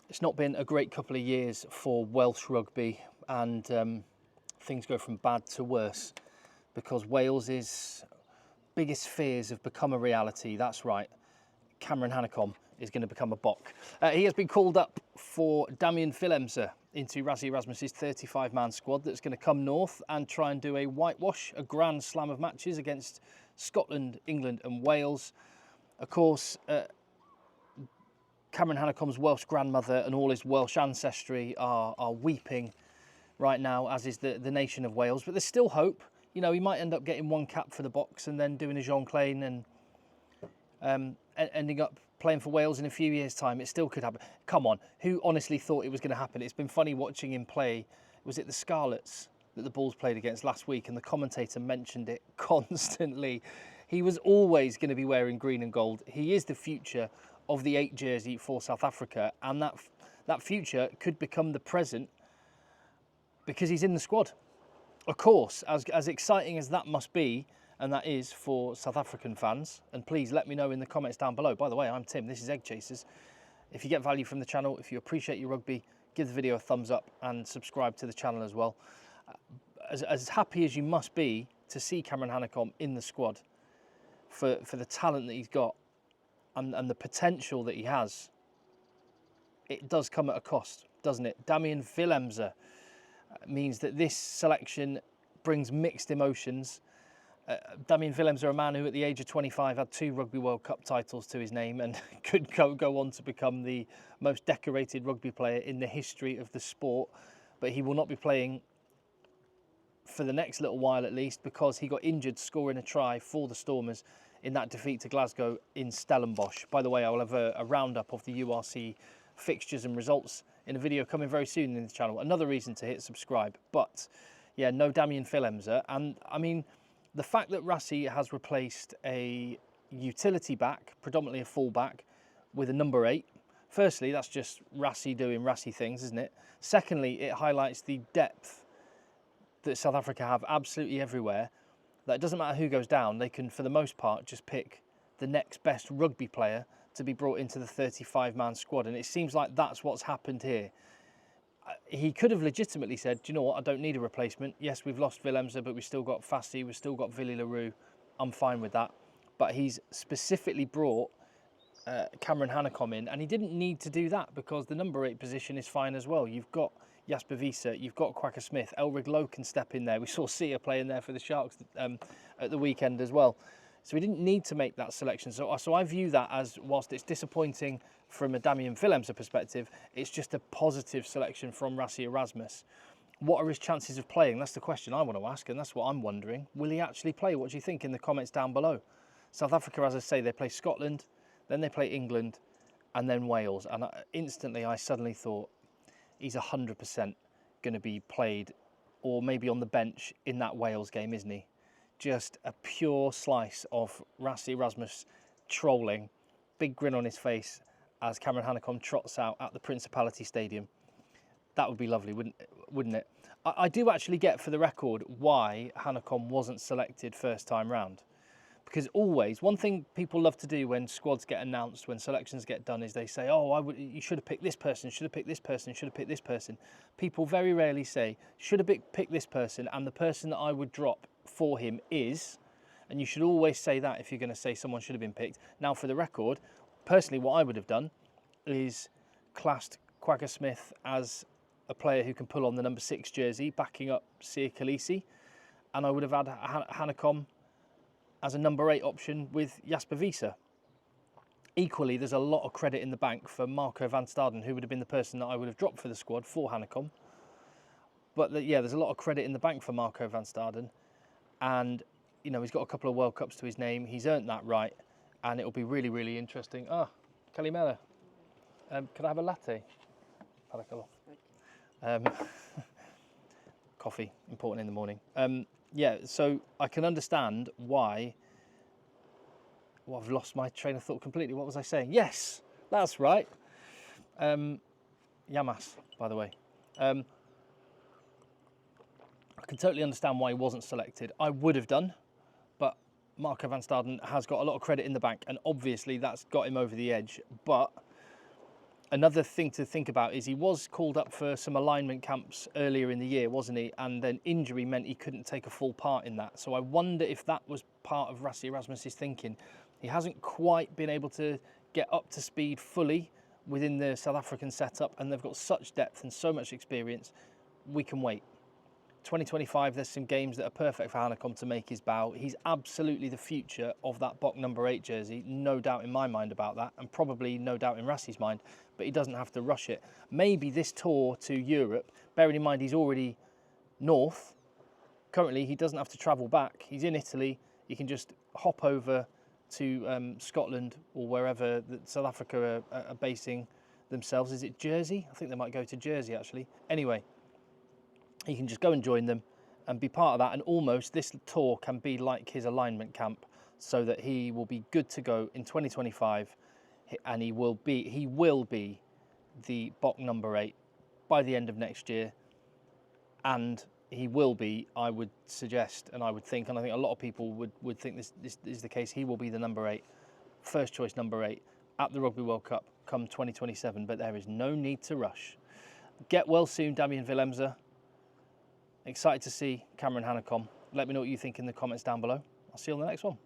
It's not been a great couple of years for Welsh rugby, and things go from bad to worse because Wales's biggest fears have become a reality. That's right, Cam Hanekom is going to become a Bok. He has been called up for Damian Willemse into Rassie Erasmus's 35-man squad that's going to come north and try and do a whitewash, a grand slam of matches against Scotland, England and Wales. Of course, Cam Hanekom's Welsh grandmother and all his Welsh ancestry are weeping right now, as is the nation of Wales. But there's still hope. You know, he might end up getting one cap for the Boks and then doing a Jean Clain and ending up playing for Wales in a few years' time. It still could happen. Come on, who honestly thought it was going to happen? It's been funny watching him play. Was it the Scarlets that the Bulls played against last week? And the commentator mentioned it constantly. He was always going to be wearing green and gold. He is the future of the 8 jersey for South Africa, and that future could become the present because he's in the squad. Of course, as exciting as that must be, and that is for South African fans, and please let me know in the comments down below. By the way, I'm Tim, this is Egg Chasers. If you get value from the channel, if you appreciate your rugby, give the video a thumbs up and subscribe to the channel as well. As happy as you must be to see Cam Hanekom in the squad for the talent that he's got, and the potential that he has, it does come at a cost, doesn't it? Damian Willemse means that this selection brings mixed emotions. Damian Willemse, a man who at the age of 25 had 2 Rugby World Cup titles to his name and could go on to become the most decorated rugby player in the history of the sport. But he will not be playing for the next little while at least, because he got injured scoring a try for the Stormers in that defeat to Glasgow in Stellenbosch. By the way, I will have a roundup of the URC fixtures and results in a video coming very soon in the channel. Another reason to hit subscribe. But yeah, no Damian Willemse. And I mean, the fact that Rassie has replaced a utility back, predominantly a full-back, with a number 8, firstly, that's just Rassie doing Rassie things, isn't it? Secondly, it highlights the depth that South Africa have absolutely everywhere. That it doesn't matter who goes down, they can, for the most part, just pick the next best rugby player to be brought into the 35-man squad. And it seems like that's what's happened here. He could have legitimately said, do you know what, I don't need a replacement. Yes, we've lost Willemse, but we've still got Fassi, we've still got Willie Leroux. I'm fine with that. But he's specifically brought Cam Hanekom in, and he didn't need to do that because the number 8 position is fine as well. You've got Jasper Wiese, you've got Quacker Smith, Elrig Lowe can step in there. We saw Sia playing there for the Sharks at the weekend as well. So we didn't need to make that selection. So I view that as, whilst it's disappointing from a Damian Willemse perspective, it's just a positive selection from Rassie Erasmus. What are his chances of playing? That's the question I want to ask, and that's what I'm wondering. Will he actually play? What do you think in the comments down below? South Africa, as I say, they play Scotland, then they play England, and then Wales. And instantly I suddenly thought, he's 100% going to be played, or maybe on the bench in that Wales game, isn't he? Just a pure slice of Rassie Erasmus trolling, big grin on his face as Cam Hanekom trots out at the Principality Stadium. That would be lovely, wouldn't it? I do actually get, for the record, why Hanekom wasn't selected first time round. Because always, one thing people love to do when squads get announced, when selections get done, is they say, oh, you should have picked this person, should have picked this person, should have picked this person. People very rarely say, should have picked this person, and the person that I would drop for him is, and you should always say that if you're going to say someone should have been picked. Now, for the record, personally, what I would have done is classed Quagga Smith as a player who can pull on the number 6 jersey, backing up Sia Khaleesi, and I would have had Hanekom as a number 8 option with Jasper Wiese. Equally, there's a lot of credit in the bank for Marco van Staden, who would have been the person that I would have dropped for the squad for Hanekom. But yeah, there's a lot of credit in the bank for Marco van Staden. And, you know, he's got a couple of World Cups to his name. He's earned that right. And it'll be really, really interesting. Ah, Kalimera. Can I have a latte? Coffee, important in the morning. Yeah, so I can understand why. Well, I've lost my train of thought completely. What was I saying? Yes, that's right. Yamas, by the way. I can totally understand why he wasn't selected. I would have done, but Marco van Staden has got a lot of credit in the bank, and obviously that's got him over the edge. But Another thing to think about is he was called up for some alignment camps earlier in the year, wasn't he? And then injury meant he couldn't take a full part in that. So I wonder if that was part of Rassie Erasmus's thinking. He hasn't quite been able to get up to speed fully within the South African setup, and they've got such depth and so much experience. We can wait. 2025, there's some games that are perfect for Hanekom to make his bow. He's absolutely the future of that Bok number 8 jersey, no doubt in my mind about that, and probably no doubt in Rassie's mind, but he doesn't have to rush it. Maybe this tour to Europe, bearing in mind he's already north, currently he doesn't have to travel back. He's in Italy, he can just hop over to Scotland or wherever South Africa are basing themselves. Is it Jersey? I think they might go to Jersey actually. Anyway, he can just go and join them and be part of that, and almost this tour can be like his alignment camp, so that he will be good to go in 2025, and he will be the Bok number 8 by the end of next year, and he will be, I would suggest, and I would think, and I think a lot of people would think this is the case, he will be the number 8, first choice number 8 at the Rugby World Cup come 2027, but there is no need to rush. Get well soon, Damian Willemse. Excited to see Cameron Hanekom. Let me know what you think in the comments down below. I'll see you on the next one.